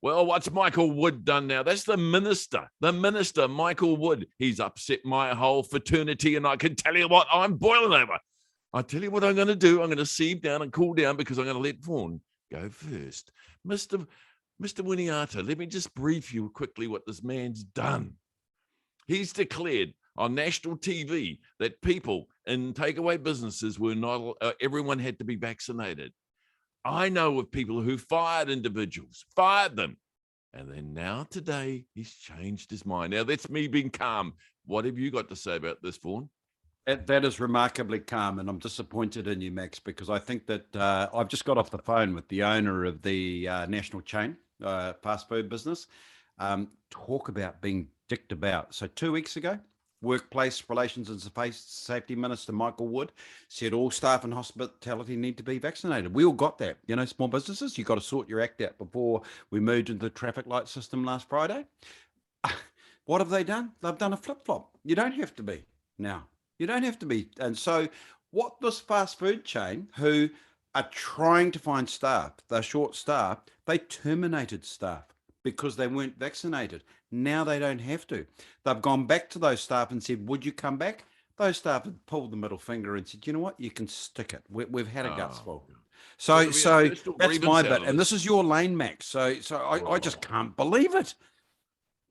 Well, what's Michael Wood done now? That's the minister, Michael Wood. He's upset my whole fraternity, and I can tell you what, I'm boiling over. I tell you what I'm going to do. I'm going to sieve down and cool down because I'm going to let Vaughan go first. Mr. Winiata, let me just brief you quickly what this man's done. He's declared on national TV that people in takeaway businesses were not, everyone had to be vaccinated. I know of people who fired individuals, fired them. And then now today, he's changed his mind. Now, that's me being calm. What have you got to say about this, Vaughan? That is remarkably calm, and I'm disappointed in you, Max, because I think that I've just got off the phone with the owner of the national chain fast food business. Talk about being dicked about. So 2 weeks ago, Workplace Relations and Safety Minister Michael Wood said all staff in hospitality need to be vaccinated. We all got that. You know, small businesses, you've got to sort your act out before we moved into the traffic light system last Friday. What have they done? They've done a flip-flop. You don't have to be now. You don't have to be. And so what this fast food chain, who are trying to find staff, they're short-staffed, they terminated staff because they weren't vaccinated. Now they don't have to. They've gone back to those staff and said, would you come back? Those staff had pulled the middle finger and said, you know what? You can stick it. We've had a guts full. So that's my bit. And this is your lane, Max. So I just can't believe it.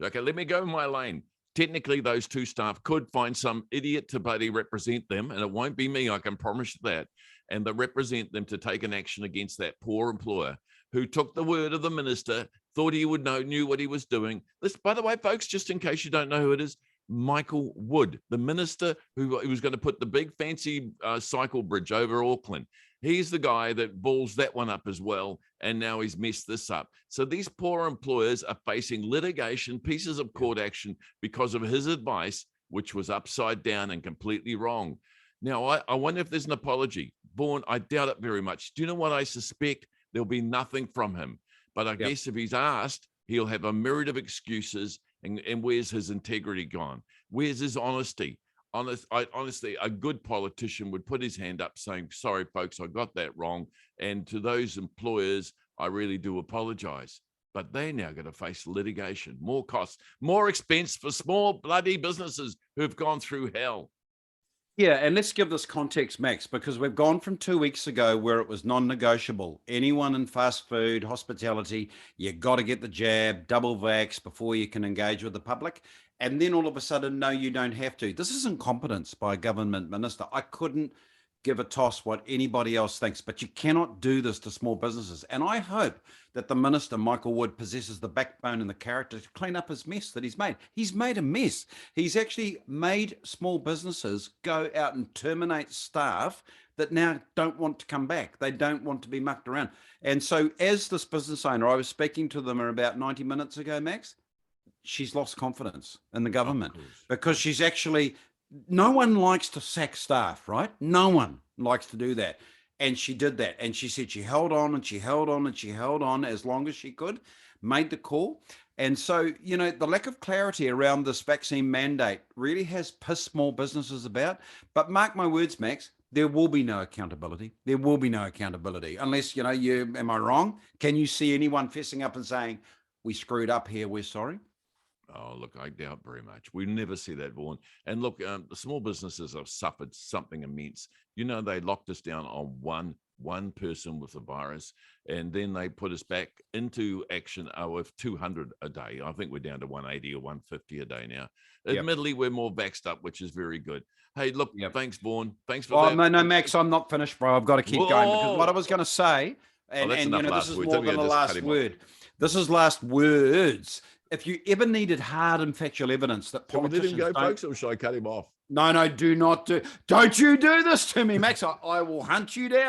Okay, let me go in my lane. Technically, those two staff could find some idiot to bloody represent them, and it won't be me, I can promise you that. And they represent them to take an action against that poor employer who took the word of the minister, thought he would knew what he was doing. This, by the way, folks, just in case you don't know who it is, Michael Wood, the minister who was going to put the big fancy cycle bridge over Auckland. He's the guy that balls that one up as well, and now he's messed this up. So these poor employers are facing litigation, pieces of court action because of his advice, which was upside down and completely wrong. Now, I wonder if there's an apology. Vaughan, I doubt it very much. Do you know what I suspect? There'll be nothing from him. But I guess if he's asked, he'll have a myriad of excuses. And where's his integrity gone? Where's his honesty? Honestly, a good politician would put his hand up saying, sorry, folks, I got that wrong. And to those employers, I really do apologize. But they're now going to face litigation, more costs, more expense for small bloody businesses who've gone through hell. Yeah, and let's give this context, Max, because we've gone from 2 weeks ago where it was non-negotiable. Anyone in fast food, hospitality, you got to get the jab, double vax before you can engage with the public. And then all of a sudden, no, you don't have to. This is incompetence by a government minister. I couldn't give a toss what anybody else thinks, but you cannot do this to small businesses. And I hope that the minister, Michael Wood, possesses the backbone and the character to clean up his mess that he's made. He's made a mess. He's actually made small businesses go out and terminate staff that now don't want to come back. They don't want to be mucked around. And so as this business owner, I was speaking to them about 90 minutes ago, Max, she's lost confidence in the government because she's actually, no one likes to sack staff, right? No one likes to do that. And she did that. And she said she held on and she held on and she held on as long as she could, made the call. And so, you know, the lack of clarity around this vaccine mandate really has pissed small businesses about. But mark my words, Max, there will be no accountability. There will be no accountability unless, you know, am I wrong? Can you see anyone fessing up and saying, we screwed up here, we're sorry? Oh, look, I doubt very much. We never see that, Vaughan. And look, the small businesses have suffered something immense. You know, they locked us down on one person with the virus, and then they put us back into action with 200 a day. I think we're down to 180 or 150 a day now. Yep. Admittedly, we're more vaxxed up, which is very good. Hey, look, thanks, Vaughan. Thanks for that. No, Max, I'm not finished, bro. I've got to keep going because what I was going to say, and you know, this is more than the last word. This is last words. If you ever needed hard and factual evidence that politicians let him go, folks, or should I cut him off? No, do not do. Don't you do this to me, Max. I will hunt you down.